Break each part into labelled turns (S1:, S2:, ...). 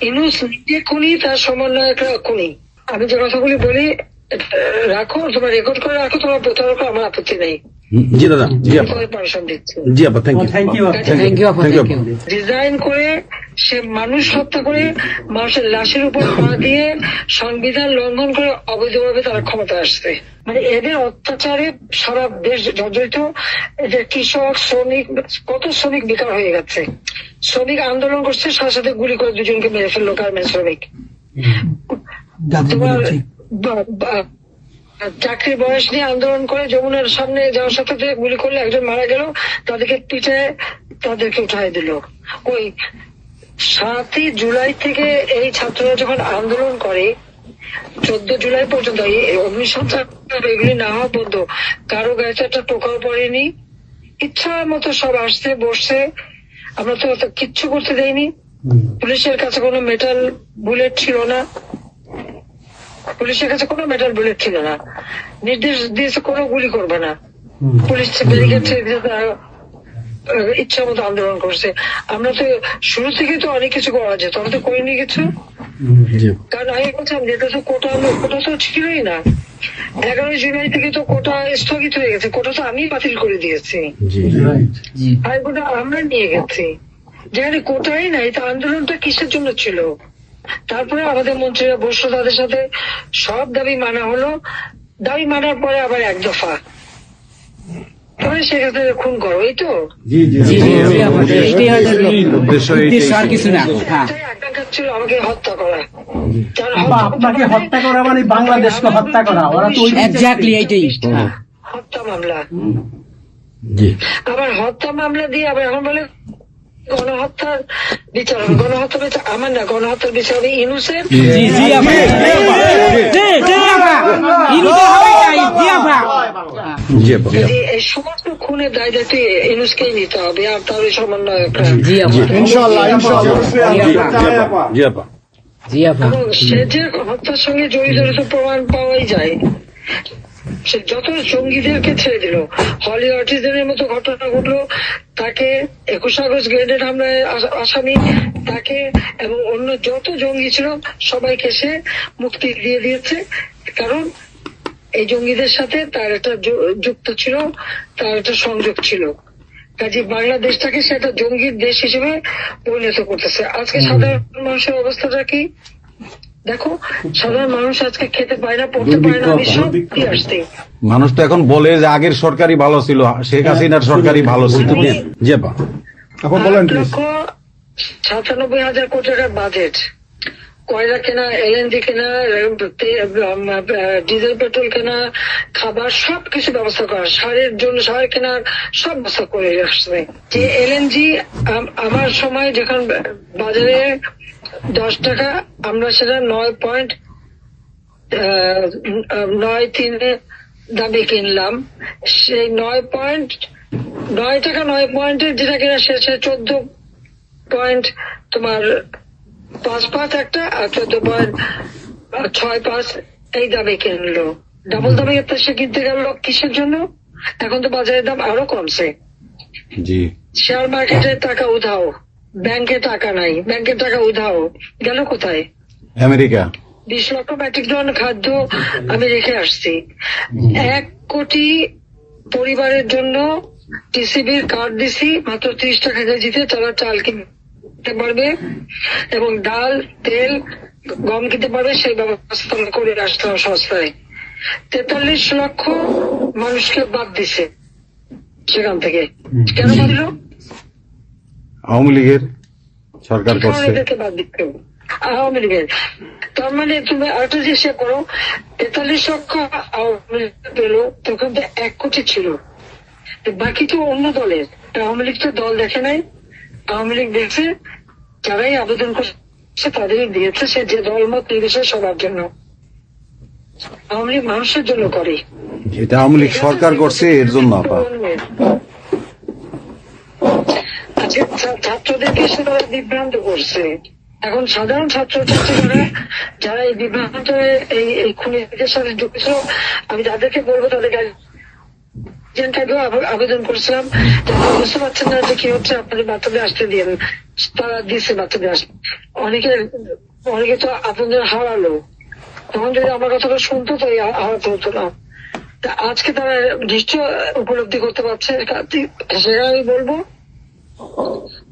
S1: ইউনূস নিজে খুনি, তার সমন্বয়করা খুনি। আমি যে কথাগুলি বলি রাখো, তোমরা রেকর্ড করে রাখো, তোমার প্রতারক, আমার আপত্তি নেই।
S2: জি দাদা, জি আপা,
S1: পারমিশন দিচ্ছি।
S2: জি আপা, থ্যাংক ইউ।
S1: ডিজাইন করে সে মানুষ হত্যা করে মানুষের লাশের উপর পা দিয়ে সংবিধান লঙ্ঘন করে অবৈধভাবে তারা ক্ষমতা আসছে। মানে এদের অত্যাচারে সারা দেশ জর্জরিত। এদের কৃষক, শ্রমিক, কত শ্রমিক বেকার হয়ে গেছে। শ্রমিক আন্দোলন করছে, সাথে সাথে গুলি করে দুজনকে মেরে ফেললো গার্মেন্টস শ্রমিক। তোমার চাকরির বয়স নিয়ে আন্দোলন করে যমুনার সামনে যাওয়ার সাথে গুলি করলে একজন মারা গেল, তাদেরকে পিঠে তাদেরকে উঠাই দিল। ওই 7ই জুলাই থেকে এই ছাত্ররা যখন আন্দোলন করে 14 জুলাই পর্যন্ত অগ্নিসংযোগ এগুলি না হওয়া পর্যন্ত কারো গায়ে একটা টোকাও পড়েনি। ইচ্ছা মতো সব আসছে বসছে, আমরা তো কিচ্ছু করতে দেয়নি। পুলিশের কাছে কোনো মেটাল বুলেট ছিল না, পুলিশের কাছে কোনো মেটাল বুলেট ছিল না। নির্দেশ দিয়েছে কোনো গুলি করবে না। পুলিশ ব্যারিকেড ইচ্ছা মতো আন্দোলন করছে। আমরা তো শুরু থেকে তো অনেক কিছু করা যেত, আমরা তো করিনি কিছু। কারণ আমি বলছিলাম যেটা তো কোটা তো ছিলই না। 11 জুলাই থেকে তো কোটা স্থগিত হয়ে গেছে, কোটা তো আমি বাতিল করে দিয়েছি, আর কোটা আমরা নিয়ে গেছি। যেখানে কোটাই নাই, তা আন্দোলনটা কিসের জন্য ছিল? তারপরে আমাদের মন্ত্রীরা বসলো, তাদের সাথে সব দাবি মানা হলো। দাবি মানার পরে আবার এক দফা তবে সেক্ষেত্রে খুন করো, এই তো আকাঙ্ক্ষা ছিল আমাকে হত্যা করা।
S3: আপনাকে হত্যা করা মানে বাংলাদেশকে হত্যা করা, ওরা তো
S1: হত্যা মামলা। আবার হত্যা মামলা দিয়ে আবার এখন বলে গণহত্যার বিচার হবে। গণহত্যা বিচার আমার না, গণহত্যার বিচার হবে ইউনূসের। এই সমস্ত খুনের দায় দায়িত্ব ইউনূসকেই নিতে হবে, আর তার সমন্বয়করা। সে যে হত্যার সঙ্গে জড়িত প্রমাণ পাওয়াই যায়। সে যত জঙ্গিদেরকে ছেড়ে দিল, হলি আর্টিস্টদের মতো ঘটনা ঘটলো, তাকে 21 আগস্ট গ্রেনেড হামলায় আসামি তাকে এবং অন্য যত জঙ্গি ছিল সবাইকে সে মুক্তি দিয়ে দিয়েছে। কারণ এই জঙ্গিদের সাথে তার একটা যুক্ত ছিল, তার একটা সংযোগ ছিল। কাজে বাংলাদেশটাকে সে একটা জঙ্গির দেশ হিসেবে পরিণত করতেছে। আজকে সাধারণ মানুষের অবস্থাটা কি দেখো, সাধারণ মানুষ আজকে খেতে পায় না, পড়তে পায় না।
S2: মানুষ তো এখন বলে যে আগের সরকারই ভালো ছিল, শেখ হাসিনার সরকারই ভালো ছিল।
S1: 8,97,000 কোটি টাকার বাজেট, কয়লা কেনা, এলএনজি কেনা, ডিজেল পেট্রোল কেনা, খাবার সবকিছু ব্যবস্থা করা, সারের জন্য সার কেনার সব ব্যবস্থা করে আসছে। যে এলএনজি আমার সময় যখন বাজারে 10 টাকা, আমরা সেটা 9.93 দামে কিনলাম। সেই 9 টাকা 9 পয়েন্টের যেটা কিনা সে 14 তোমার 5 একটা, আর 14.65 এই দামে কিনলো। ডাবল দামে সে কিনতে গেল কিসের জন্য? এখন তো বাজারের দাম আরো কমছে। শেয়ার মার্কেটে টাকা উধাও, ব্যাংকে টাকা নাই, ব্যাংকের টাকা উধাও, গেল কোথায়?
S2: আমেরিকা।
S1: 20 লক্ষ মেট্রিক টন খাদ্য আমি রেখে আসছি। 1 কোটি পরিবারের জন্য টিসিবির কার্ড দিছি, মাত্র 30 টাকা কেজিতে তারা চাল কিনতে পারবে এবং ডাল, তেল, গম কিনতে পারবে। সেই ব্যবস্থা করে আসতে হবে সস্তায়। 43 লক্ষ মানুষকে বাদ দিছে সেখান থেকে। কেন বাঁধলো?
S2: আওয়ামী লীগের সরকার করছে,
S1: বাদ দিতে আওয়ামী লীগের। তার মানে তুমি আরেকটা চেষ্টা করো, 43 লক্ষ আওয়ামী লীগ পেল, তখন তো 1 কোটি ছিল, বাকি তো অন্য দলের। আওয়ামী লীগ তো দল দেখে নাই, আওয়ামী লীগ দেখছে যারাই আবেদন করছে তাদেরই দিয়েছে, সে যে দলমত নির্বিশেষে সবার জন্য। আওয়ামী লীগ মানুষের জন্য করে,
S2: এটা আওয়ামী লীগ সরকার করছে এর জন্য।
S1: ছাত্রদেরকে সেটা বিভ্রান্ত করছে। এখন সাধারণ ছাত্রছাত্রীরা যারা এই বিভ্রান্ত এই খুনিদের সাথে যুক্ত, আমি তাদেরকে বলবো তাদেরকে রিজেন্ট আগেও আবেদন করেছিলাম যে আপনারা বুঝতে পারছেন না যে কি হচ্ছে, আপনাদের বাচ্চাদের আসতে দিন। তারা দিচ্ছে বাচ্চাদের আসতে। অনেকে তো আপনাদের হারালো, তখন যদি আমার কথাটা শুনতো তো হারাতে হতো না। তা আজকে তারা নিশ্চয় উপলব্ধি করতে পারছে। সেটা আমি বলবো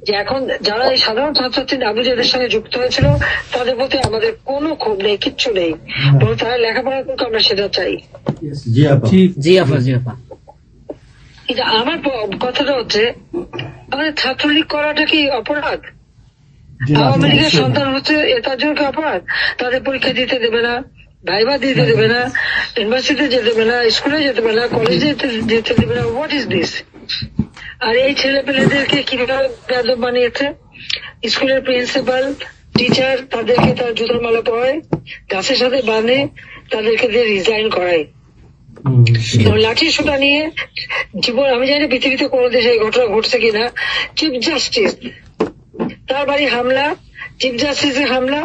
S1: যে এখন যারা এই সাধারণ ছাত্রছাত্রী নাবিজের সঙ্গে যুক্ত হয়েছিল তাদের প্রতি আমাদের কোনো ক্ষোভ নেই, কিচ্ছু নেই, বরং তারা লেখাপড়া করতে আমরা সেটা চাই। কিন্তু আমার কথাটা হচ্ছে, আমাদের ছাত্রলীগ করাটা কি অপরাধ? আওয়ামী লীগের সন্তান হচ্ছে তার জন্য কি অপরাধ? তাদের পরীক্ষা দিতে দেবে না, ভাইবা দিতে দেবে না, ইউনিভার্সিটিতে যেতে দেবে না, স্কুলে যেতে দেবে না, কলেজে যেতে দেবে না। What is this? আর এই ছেলে পেলেদেরকে কিভাবে বেয়াদব বানিয়েছে? স্কুলের প্রিন্সিপাল, টিচার তাদেরকে তার জুতোর মালা পরায়, গাছের সাথে বাঁধে, তাদেরকে দিয়ে রিজাইন করায়। লাঠি সোটা নিয়ে জীবন, আমি জানি পৃথিবীতে কোনো দেশে এই ঘটনা ঘটছে কিনা। চিফ জাস্টিস, তার বাড়ি হামলা, চিফ জাস্টিসের হামলা।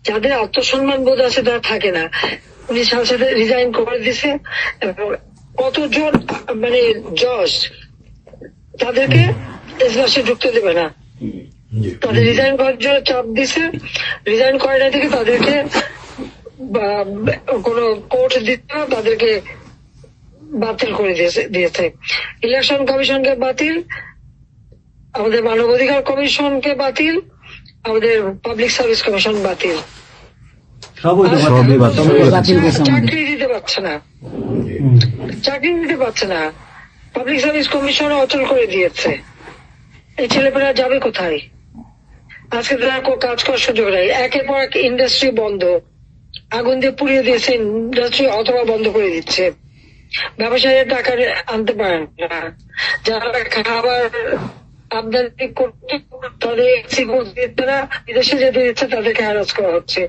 S1: যাদের আত্মসম্মান বোধ আছে তারা থাকে না, উনি সাথে সাথে রিজাইন করে দিছে। কতজন মানে জজ তাদেরকে এজলাসে ঢুকতে দেবে না, তাদের রিজাইন করার জন্য চাপ দিছে। রিজাইন করে না থেকে তাদেরকে কোন কোর্ট দিতে না, তাদেরকে বাতিল করে দিয়েছে। ইলেকশন কমিশনকে বাতিল, আমাদের মানবাধিকার কমিশনকে বাতিল, আমাদের পাবলিক সার্ভিস কমিশন বাতিল। চাকরি দিতে পারছে না, চাকরি দিতে পারছে না। পাবলিক সার্ভিস কমিশন অচল করে দিয়েছে। এই ছেলেপেলেরা যাবে কোথায়? আজকে তারা কাজ করার সুযোগ নেই। একের পর এক ইন্ডাস্ট্রি বন্ধ, আগুন দিয়ে পুড়িয়ে দিয়েছে ইন্ডাস্ট্রি অথবা বন্ধ করে দিচ্ছে। ব্যবসায়ীরা টাকা আনতে পারে না, যারা খাবার আমদানি করতে তাদের বিদেশে যেতে দিচ্ছে তাদেরকে হ্যারাস করা হচ্ছে।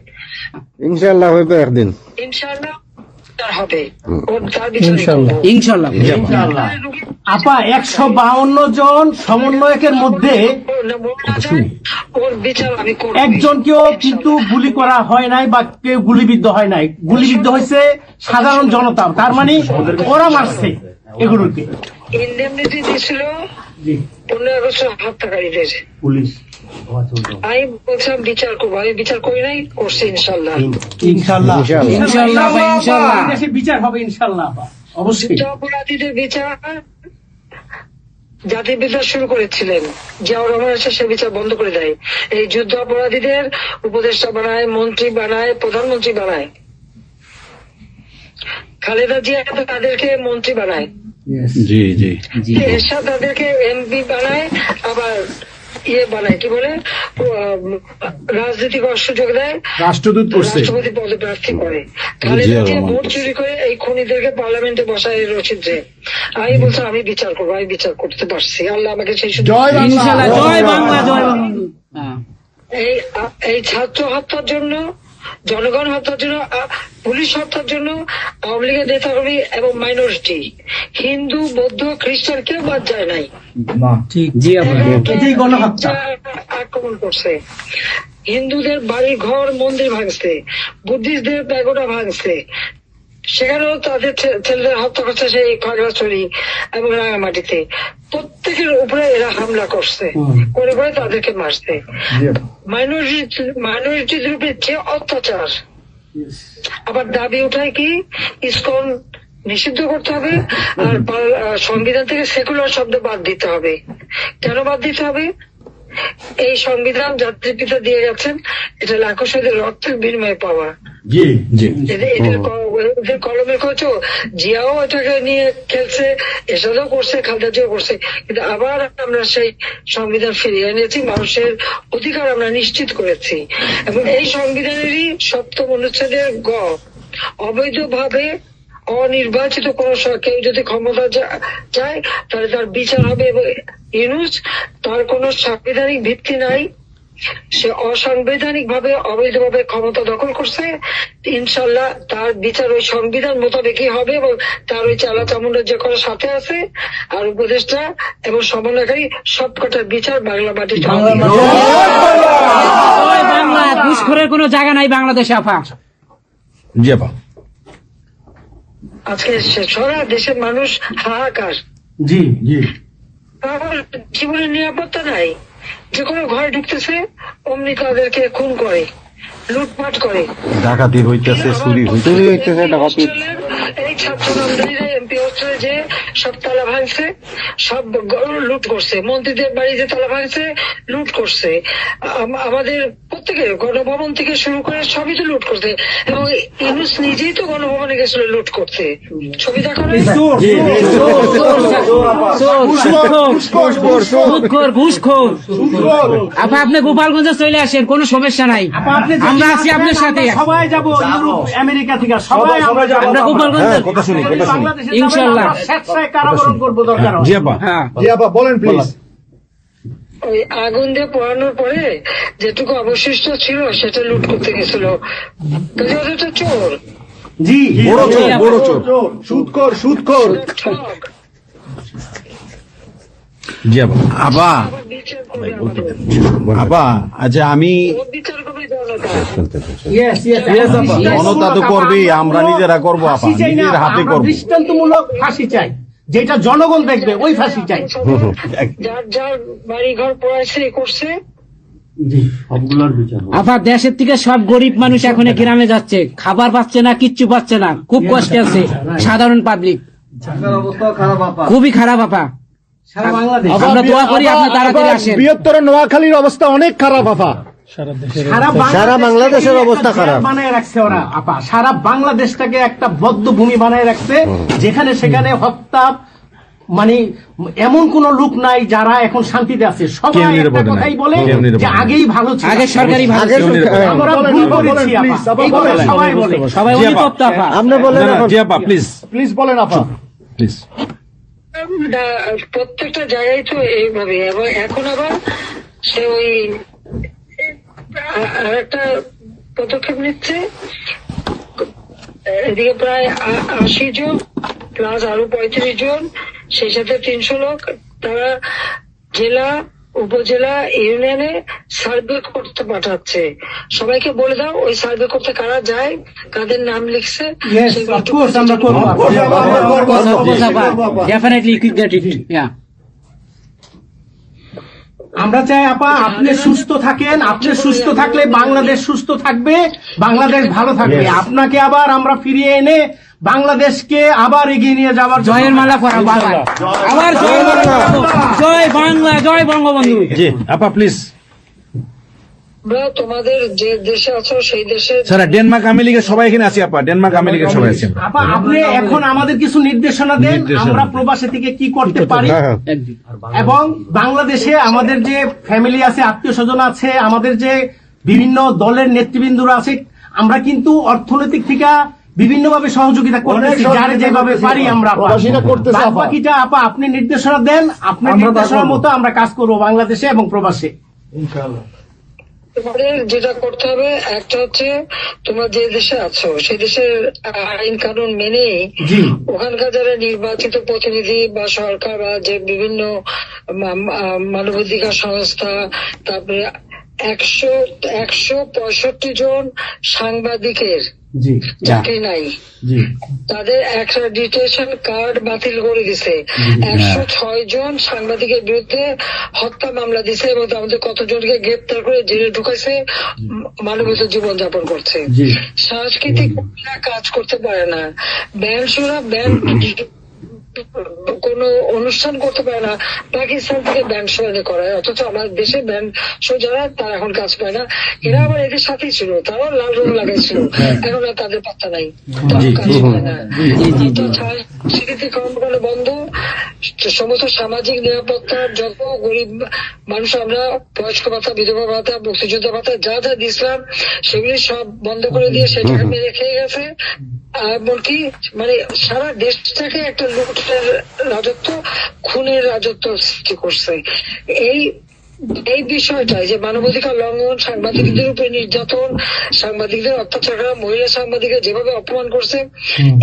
S4: ইনশাআল্লাহ হইবে একদিন,
S1: ইনশাআল্লাহ হবে।
S3: ইনশাআল্লাহ। আপা 152 জন সমন্বয়কের মধ্যে
S1: ওর বিচার আমি করব।
S3: একজনকেও কিন্তু গুলি করা হয় নাই বা কেউ গুলিবিদ্ধ হয় নাই, গুলিবিদ্ধ হয়েছে সাধারণ জনতা। তার মানে ওরা মারছে এগুলোকে।
S1: ইন্ডেমনিটি দিয়েছিল 15 আগস্ট হত্যাকারীদের
S3: পুলিশ।
S1: আমি বলছিলাম বিচার করবো, আমি বিচার করি নাই, করছি ইনশাল্লাহ।
S3: বিচার হবে ইনশাল্লাহ, অবশ্যই।
S1: অপরাধীদের বিচার জাতির বিচার শুরু করেছিলেন জিয়াউর রহমান এসে সে বিচার বন্ধ করে দেয়। এই যুদ্ধ অপরাধীদের উপদেষ্টা বানায়, মন্ত্রী বানায়, প্রধানমন্ত্রী বানায়। খালেদা জিয়া তাদেরকে মন্ত্রী বানায়,
S2: জি জি,
S1: এরশাদ তাদেরকে এমপি বানায়, আবার ইয়ে বানায়, কি বলে, রাজনীতি করার সুযোগ দেয়,
S3: রাষ্ট্রদূত করছে,
S1: রাষ্ট্রপতি পদে প্রার্থী করে। খালেদা জিয়া ভোট চুরি করে এই খুনিদেরকে পার্লামেন্টে বসায় রচিত। আমি বলছি আমি বিচার করবো, আমি বিচার করতে পারছি, আল্লাহ আমাকে সেই সুযোগ। এই ছাত্র হত্যার জন্য, জনগণ হত্যার জন্য, পুলিশ হত্যার জন্য আওয়ামী লীগের নেতাকর্মী এবং মাইনরিটি, হিন্দু, বৌদ্ধ, খ্রিস্টান কেউ বাদ যায় নাই। আক্রমণ করছে, হিন্দুদের বাড়ি ঘর মন্দির ভাঙছে, বুদ্ধিস্টদের প্যাগোডা ভাঙছে, সেখানেও তাদের ছেলেদের হত্যা করছে সেই খাগড়াছড়ি এবং রাঙামাটিতে। প্রত্যেকের উপরে এরা হামলা করছে, করে করে তাদেরকে মারছে। মাইনরিটিদের উপরে যে অত্যাচার। আবার দাবি উঠায় কি ইসকন নিষিদ্ধ করতে হবে, আর সংবিধান থেকে সেকুলার শব্দ বাদ দিতে হবে। কেন বাদ দিতে হবে? এই সংবিধান জাতির পিতা দিয়ে গেছেন, এটা লাখো শহীদের রক্তের বিনিময়ে পাওয়া। এদের কলমের খোঁজ। জিয়াও এটাকে নিয়ে খেলছে, এসবও করছে, খালেদা জিয়াও করছে, কিন্তু আবার আমরা সেই সংবিধান ফিরিয়ে এনেছি, মানুষের অধিকার আমরা নিশ্চিত করেছি। এবং এই সংবিধানেরই 7ম অনুচ্ছেদের গ, অবৈধভাবে অনির্বাচিত কোন কেউ যদি ক্ষমতা চায় তাহলে তার বিচার হবে। এবং ইউনূস, তার কোন সাংবিধানিক ভিত্তি নাই, সে অসাংবিধানিক ভাবে অবৈধভাবে ক্ষমতা দখল করছে। ইনশাল্লাহ তার বিচার ওই সংবিধান মোতাবেকই হবে, এবং তার ওই চালা চামুন্ডার যে করার সাথে আছে আর উপদেষ্টা এবং সমন্বয়কারী সবকটার বিচার বাংলা মাটিতে হবে।
S5: ঘুষখোরের কোনো জায়গা নাই বাংলাদেশে আপা।
S2: জি আপা।
S1: আজকে সারা দেশের মানুষ হাহাকার।
S3: জি জি
S1: তারপর জীবনের নিরাপত্তা নাই, যে কোনো ঘরে ঢুকতেছে অমনি তাদেরকে খুন করে, লুটপাট করে,
S2: ডাকাতি হইতেছে, চুরি
S4: চুরি
S2: হইতেছে।
S4: হইতেছে, ডাকাতি।
S1: এই ছাত্র নামদারিরা এমপি হোস্টেলে যে সব তালা ভাঙছে, সব লুট করছে, মন্ত্রীদের বাড়িতে তালা ভাঙছে, লুট করছে, আমাদের প্রত্যেকের গণভবন থেকে শুরু করে সবই তো লুট করছে। এবং ইউনুস নিজেই তো গণভবনে গেছিল লুট করতে, ছবি দেখা নাই?
S5: আপা আপনি গোপালগঞ্জে চলে আসেন, কোনো সমস্যা নাই,
S3: আপা, আপনি যে
S5: আমরা আছি আপনার সাথে।
S3: সবাই যাবো, ইউরোপ আমেরিকা থেকে সবাই আমরা যাবো।
S5: আমরা গোপালগঞ্জে
S2: কথা শুনি, কথা শুনি।
S3: বাংলাদেশে
S5: ইনশাআল্লাহ।
S3: আমরা স্বেচ্ছায় কারাবরণ করবো দরকার হয়।
S2: জি আপা,
S5: হ্যাঁ
S2: জি আপা বলেন প্লিজ।
S1: ওই আগুন দিয়ে পোড়ানোর পরে যেটুকু অবশিষ্ট ছিল সেটা লুট করতে গেছিল, কাজে ওদের তো চোর,
S3: জি
S2: বড় চোর, বড় চোর।
S3: সুদখোর সুদখোর।
S1: ঠক।
S2: জি আপা। আপা,
S1: আবার বিচার করবে আমাদের।
S2: আপা, আচ্ছা আমি
S1: ও বিচার করবে জনতা।
S3: Yes, yes, আপা।
S2: জনতা তো করবেই, আমরা নিজেরা করবো আপা,
S3: ফাঁসি চাই না,
S2: নিজের হাতে
S3: আমরা
S2: করবো।
S3: দৃষ্টান্তমূলক ফাঁসি চাই, যেটা জনগণ দেখবে ওই ফাঁসি চাই।
S1: যার যার বাড়ি ঘর পড়াইছে করছে,
S5: আপা দেশের থেকে সব গরিব মানুষ এখন গ্রামে যাচ্ছে, খাবার পাচ্ছে না, কিচ্ছু পাচ্ছে না, খুব কষ্টে আছে সাধারণ পাবলিক, খুবই খারাপ আপা।
S3: সারা বাংলাদেশ,
S5: আমরা দোয়া করি আপনি তাড়াতাড়ি আসেন।
S4: বৃহত্তর নোয়াখালীর অবস্থা অনেক খারাপ আপা। সারা বাংলাদেশের অবস্থা খারাপ।
S3: বানায় রাখছে ওরা আপা, সারা বাংলাদেশটাকে একটা বদ্ধ ভূমি বানায় রাখছে, যেখানে সেখানে হত্যা, মানে এমন কোন লোক নাই যারা এখন শান্তিতে আছে। সবাই একটা কথাই বলে যে আগেই ভালো ছিল,
S5: আগে সরকারি ভালো ছিল।
S3: আমরা ভুল করেছি আপা, এই কথা সবাই বলে।
S5: সবাই অনুতপ্ত আপা।
S4: আপনি বলেন এখন।
S2: জি আপা প্লিজ,
S4: প্লিজ বলেন আপা।
S2: প্লিজ।
S1: প্রত্যেকটা জায়গায় তো এইভাবে। এবং এখন আবার সে ওই আর একটা পদক্ষেপ নিচ্ছে, এদিকে প্রায় 80 জন প্লাস আরো 35 জন, সেই সাথে 300 লোক, তারা জেলা উপজেলা ইউনিয়নে সার্ভে করতে পাঠাচ্ছে। সবাইকে বলে দাও ওই সার্ভে করতে কারা যায়, কাদের নাম লিখছে,
S3: Yes, of course, আমরা করবো আপা।
S5: Definitely you could get it. Yeah.
S3: আমরা চাই আপা আপনি সুস্থ থাকেন, আপনি সুস্থ থাকলে বাংলাদেশ সুস্থ থাকবে, বাংলাদেশ ভালো থাকবে। আপনাকে আবার আমরা ফিরিয়ে এনে বাংলাদেশকে আবার এগিয়ে নিয়ে যাওয়ার জন্য
S5: জয়ের মালা পরাবো আবার, আবার জয় মালা পরাবো। জয় বাংলা, জয় বঙ্গবন্ধু।
S2: জি আপা প্লিজ।
S1: আমরা তোমাদের যে দেশে আছো সেই দেশে
S2: স্যার ডেনমার্ক আমেরিকা সবাই এখানে আছি আপা, ডেনমার্ক আমেরিকা সবাই আছি।
S3: আপা আপনি এখন আমাদের কিছু নির্দেশনা দেন, আমরা প্রবাসী থেকে কি করতে পারি, এবং বাংলাদেশে আমাদের যে ফ্যামিলি আছে, আত্মীয় স্বজন আছে, আমাদের যে বিভিন্ন দলের নেতৃবৃন্দরা আছে, আমরা কিন্তু অর্থনৈতিক থেকে বিভিন্ন ভাবে সহযোগিতা করতেছি, যারে যেভাবে পারি আমরা। বাকিটা আপা আপনি নির্দেশনা দেন, আপনার নির্দেশনা মতো আমরা কাজ করবো বাংলাদেশে এবং প্রবাসে।
S1: তোমাদের যেটা করতে হবে, একটা হচ্ছে তোমরা যে দেশে আছো সেই দেশের আইন কানুন মেনে ওখানকার যারা নির্বাচিত প্রতিনিধি বা সরকার বা যে বিভিন্ন মানবাধিকার সংস্থা, তারপরে 165 জন সাংবাদিকের চাকরি নাই, তাদের অ্যাক্রেডিটেশন কার্ড বাতিল করে দিছে। 106 জন সাংবাদিকের বিরুদ্ধে হত্যা মামলা দিছে এবং আমাদের কতজনকে গ্রেপ্তার করে জেলে ঢুকাইছে, মানবিক জীবন যাপন করছে। সাংস্কৃতিক কাজ করতে পারে না, ব্যান্ড শোরা ব্যান্ড কোন অনুষ্ঠান করতে পারে না, পাকিস্তান থেকে ব্যান্ড শো এনে করায়, অথচ আমাদের দেশে ব্যান্ড শো যারা তারা এখন কাজ পায় না। এরা আবার এদের সাথেই ছিল, তারাও লাল রং লাগাইছিল, এখন আর তাদের পাত্তা নাই, কাজ পায় না। স্বীকৃতি কর্মকাণ্ড বন্ধ, সমস্ত সামাজিক নিরাপত্তার যত গরিব মানুষ আমরা বয়স্ক ভাতা, বিধবা ভাতা, মুক্তিযোদ্ধা ভাতা যা যা দিয়েছিলাম সেগুলি সব বন্ধ করে দিয়ে সেটাকে মেরে খেয়ে গেছে। এমনকি মানে সারা দেশটাকে একটা লুটের রাজত্ব, খুনের রাজত্ব সৃষ্টি করছে। এই বিষয়টাই যে মানবাধিকার লঙ্ঘন, সাংবাদিকদের উপরে নির্যাতন, সাংবাদিকদের অত্যাচার করা, মহিলা সাংবাদিকদের যেভাবে অপমান করছে,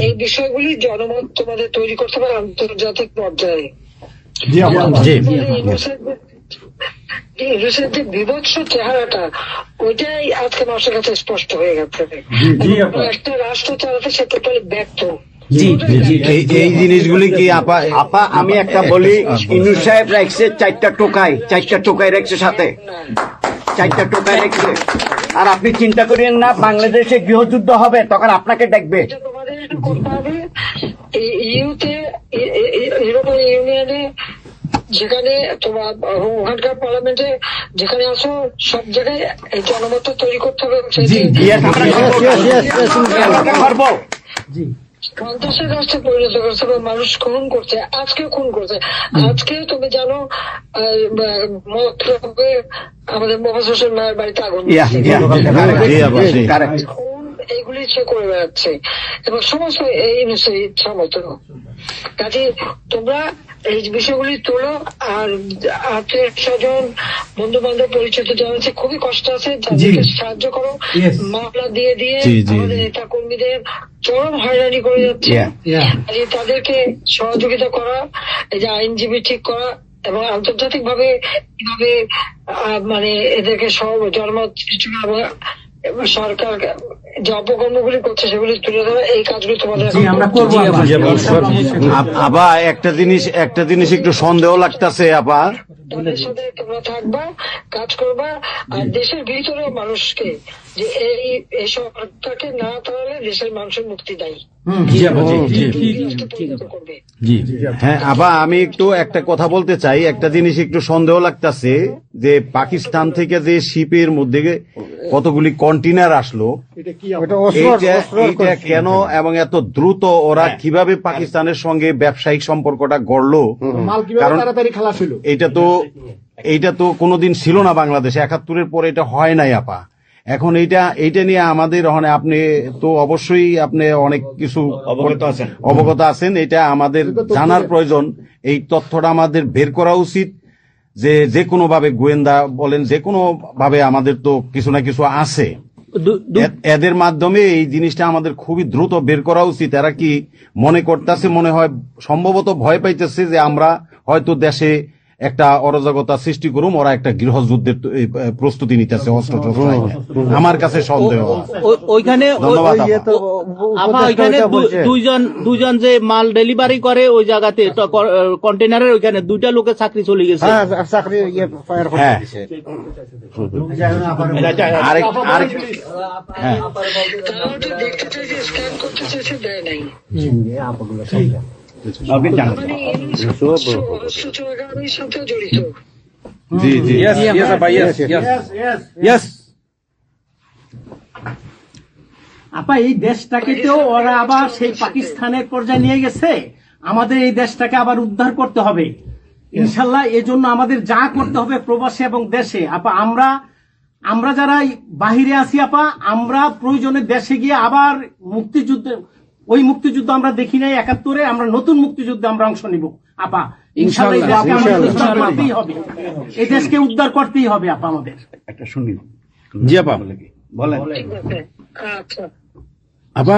S1: এই বিষয়গুলি জনমত তোমাদের তৈরি করতে পারে আন্তর্জাতিক পর্যায়ে। রুশের যে বিভৎস চেহারাটা, ওইটাই আজকে মানুষের কাছে স্পষ্ট হয়ে গেছে। একটা রাষ্ট্র চালাতে সে টোটালি ব্যর্থ।
S5: জি
S2: এই জিনিসগুলি কি আপা
S6: আপা আমি একটা বলি, ইউনূস সাহেব রাখছে 4টা টোকাই রাখছে সাথে, 4টা টোকাই রাখছে। আর আপনি চিন্তা করেন না, বাংলাদেশে গৃহযুদ্ধ হবে তখন আপনাকে দেখবে।
S1: এটা তোমাদের করতে হবে। ইউরোপিয়ান ইউনিয়নে যেখানে তোমার ওখানকার পার্লামেন্টে যেখানে আসো, সব জায়গায় এই জনমত তৈরি করতে হবে। সন্ত্রাসের রাষ্ট্রে পরিণত করছে বা মানুষ খুন করছে, আজকে খুন করছে। আজকে তুমি জানো আমাদের মোহাম্মদ হোসেন মায়ের বাড়িতে আগুন, এইগুলি সে করে বেড়াচ্ছে এবং সমস্ত এই ইচ্ছা মতো। কাজে তোমরা এই বিষয়গুলি তোলো, আর আত্মীয় স্বজন বন্ধু বান্ধব পরিচিত জানাচ্ছে খুবই কষ্ট আছে, তাদেরকে সাহায্য করো। মামলা দিয়ে আমাদের নেতা কর্মীদের চরম হয়রানি করে যাচ্ছে, তাদেরকে সহযোগিতা করা, এই যে আইনজীবী ঠিক করা এবং আন্তর্জাতিক ভাবে কিভাবে মানে এদেরকে জনমত সৃষ্টি করা, সরকার যে অপকর্মগুলি করছে সেগুলি তুলে ধরা, এই কাজগুলি তোমাদের
S2: আপা একটা জিনিস একটু সন্দেহ লাগতেছে আপা।
S1: তাদের সাথে তোমরা থাকবা, কাজ করবা, আর দেশের ভিতরে মানুষকে যে এই সরকারকে না তাহলে দেশের মানুষের মুক্তি দেয়।
S2: হ্যাঁ আপা, আমি একটু একটা কথা বলতে চাই। একটা জিনিস একটু সন্দেহ লাগতেছে যে পাকিস্তান থেকে যে শিপের মধ্যে কতগুলি কন্টেনার আসলো, এইটা কেন এবং এত দ্রুত ওরা কিভাবে পাকিস্তানের সঙ্গে ব্যবসায়িক সম্পর্কটা গড়লো? কারণ এইটা তো কোনোদিন ছিল না বাংলাদেশে, 71-এর পরে এটা হয় নাই আপা। এখন এইটা নিয়ে আমাদের আপনি তো অবশ্যই আপনি অনেক কিছু অবগত আছেন, এটা আমাদের জানার প্রয়োজন। এই তথ্যটা আমাদের বের করা উচিত যে কোনো ভাবে, গোয়েন্দা বলেন যে কোনো ভাবে আমাদের তো কিছু না কিছু আছে, এদের মাধ্যমে এই জিনিসটা আমাদের খুবই দ্রুত বের করা উচিত। এরা কি মনে করতেছে, মনে হয় সম্ভবত ভয় পাইতেছে যে আমরা হয়তো দেশে একটা অরাজকতা সৃষ্টি করুম, ওরা একটা গৃহযুদ্ধের প্রস্তুতি নিতেছে অস্ত্র। আমার কাছে সন্দেহ।
S7: ওইখানে দুজন যে মাল ডেলিভারি করে ওই জায়গাতে কন্টেনারের ওইখানে 2টা লোকের চাকরি চলে গেছে।
S1: দেখতে চাই যে স্ক্যান করতে চেয়েছে, দেয় নাই।
S3: আপা এই দেশটাকে তো ওরা আবার সেই পাকিস্তানের পর্যায়ে নিয়ে গেছে, আমাদের এই দেশটাকে আবার উদ্ধার করতে হবে ইনশাল্লাহ। এজন্য আমাদের যা করতে হবে প্রবাসী এবং দেশে, আপা আমরা যারা বাহিরে আছি আপা, আমরা প্রয়োজনে দেশে গিয়ে আবার ওই মুক্তিযুদ্ধ আমরা দেখি নাই 71-এ, আমরা নতুন মুক্তিযুদ্ধে আমরা অংশ নিব আপা ইনশাআল্লাহ। এই দেশকে উদ্ধার করতেই হবে আপা আমাদের।
S6: একটা শুনি।
S2: জি আপা
S6: বলেন।
S8: আপা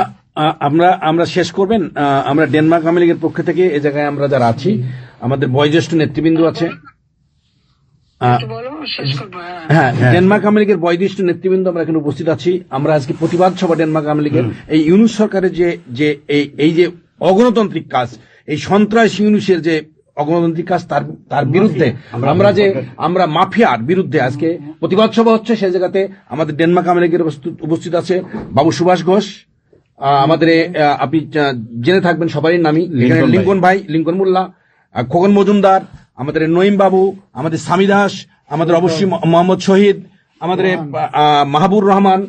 S8: আমরা শেষ করবেন। আমরা ডেনমার্ক আওয়ামী লীগের পক্ষ থেকে এই জায়গায় আমরা যারা আছি, আমাদের বয়োজ্যেষ্ঠ নেতৃবৃন্দ আছে। হ্যাঁ, ডেনমার্ক আওয়ামী লীগের বয়োজ্যেষ্ঠ নেতৃবৃন্দ আমরা এখানে উপস্থিত আছি। আমরা আজকে প্রতিবাদ সভা ডেনমার্ক আওয়ামী লীগের এই ইউনূস সরকারের যে এই যে অগণতান্ত্রিক কাজ, এই সন্ত্রাস ইউনূসের যে অগণতান্ত্রিক কাজ, তার বিরুদ্ধে আমরা মাফিয়ার বিরুদ্ধে আজকে প্রতিবাদ সভা হচ্ছে। সেই জায়গাতে আমাদের ডেনমার্ক আওয়ামী লীগের উপস্থিত আছে বাবু সুভাষ ঘোষ, আমাদের আপনি জেনে থাকবেন সবারই নামই, লিঙ্কন ভাই, লিঙ্কন মোল্লা, খোকন মজুমদার, আমাদের নঈম বাবু, আমাদের স্বামী দাস, আমাদের অবশ্যই মোহাম্মদ শহীদ, আমাদের মাহবুর রহমান,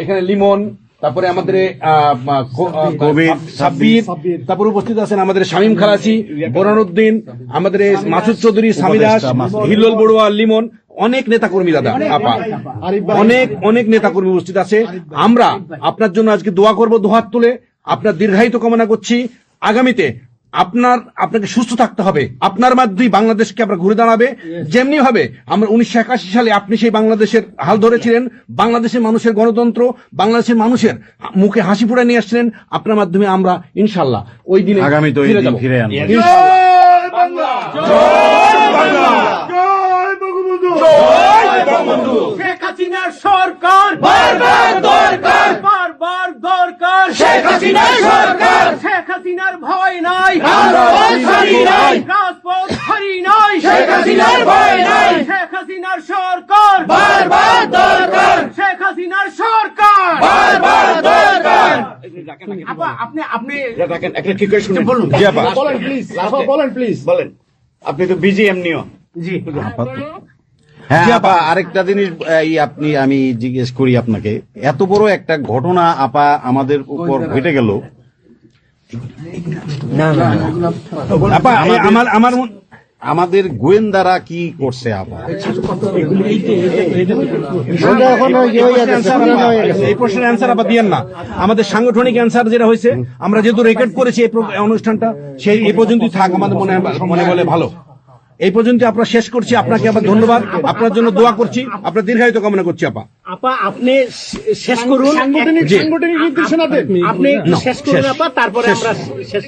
S8: এখানে লিমন, তারপরে আমাদের সাব্বির, তারপরে উপস্থিত আছেন আমাদের শামীম খালাসি, বোরানুদ্দিন, আমাদের মাসুদ চৌধুরী, স্বামী দাস, হিল্লোল বড়ুয়া, লিমন, অনেক নেতাকর্মী দাদা আপা, অনেক নেতাকর্মী উপস্থিত আছে। আমরা আপনার জন্য আজকে দোয়া করব, দুহাত তুলে আপনার দীর্ঘায়িত কামনা করছি। আগামীতে আপনাকে সুস্থ থাকতে হবে, আপনার মাধ্যমেই বাংলাদেশকে আমরা ঘুরে দাঁড়াবে। যেমনি ভাবে আমরা 1981 সালে আপনি সেই বাংলাদেশের হাল ধরেছিলেন, বাংলাদেশের মানুষের গণতন্ত্র, বাংলাদেশের মানুষের মুখে হাসি ফুটায় নিয়ে আসছিলেন, আপনার মাধ্যমে আমরা ইনশাল্লাহ ওই দিনে
S2: আগামীতে ফিরে আনবো।
S3: শেখ হাসিনার সরকার বারবার দরকার, সরকার, শেখ হাসিনার সরকার, শেখ হাসিনার ভয় নাই, রাজপথ ছাড়ি নাই, শেখ হাসিনার ভয় নাই, শেখ হাসিনার সরকার বারবার দরকার, শেখ হাসিনার সরকার বারবার দরকার। আপা আপনি
S6: একটা ঠিক করে শুনুন।
S3: বলুন।
S6: জি আপা,
S4: বলেন প্লিজ, বলেন প্লিজ।
S6: বলেন। আপনি তো বিজি এমনিও।
S3: জি
S2: হ্যাঁ আপা, আরেকটা জিনিস আমি জিজ্ঞেস করি আপনাকে, এত বড় একটা ঘটনা আপা আমাদের উপর ঘটে গেল,
S8: আপা আমার
S2: আমাদের গোয়েন্দারা কি করছে আপা?
S8: এই প্রশ্নের অ্যান্সার আবার দিয়েন না। আমাদের সাংগঠনিক অ্যান্সার যেটা হয়েছে, আমরা যেহেতু রেকর্ড করেছি এই অনুষ্ঠানটা, সেই এই পর্যন্তই থাক, আমাদের মনে বলে ভালো। এই পর্যন্ত আমরা শেষ করছি। আপনাকে আবার ধন্যবাদ, আপনার জন্য দোয়া করছি, আপনার দীর্ঘায়িত কামনা করছি। আপা
S3: আপনি শেষ করুন, সাংগঠনিক নির্দেশনা দেন, আপনি শেষ করুন আপা, তারপরে আমরা শেষ।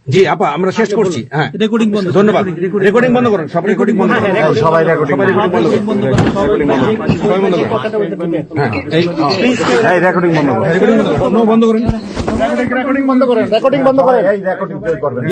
S8: জি আপা, আমরা শেষ করছি। হ্যাঁ, রেকর্ডিং বন্ধ। ধন্যবাদ। রেকর্ডিং বন্ধ করুন, সব রেকর্ডিং বন্ধ করুন, সবাই রেকর্ডিং বন্ধ করুন, সবাই বন্ধ করুন, সবাই বন্ধ করুন। হ্যাঁ, এই রেকর্ডিং বন্ধ করুন, রেকর্ডিং বন্ধ করুন, বন্ধ করুন, রেকর্ডিং বন্ধ করেন, রেকর্ডিং বন্ধ করেন, এই রেকর্ডিং করবেন।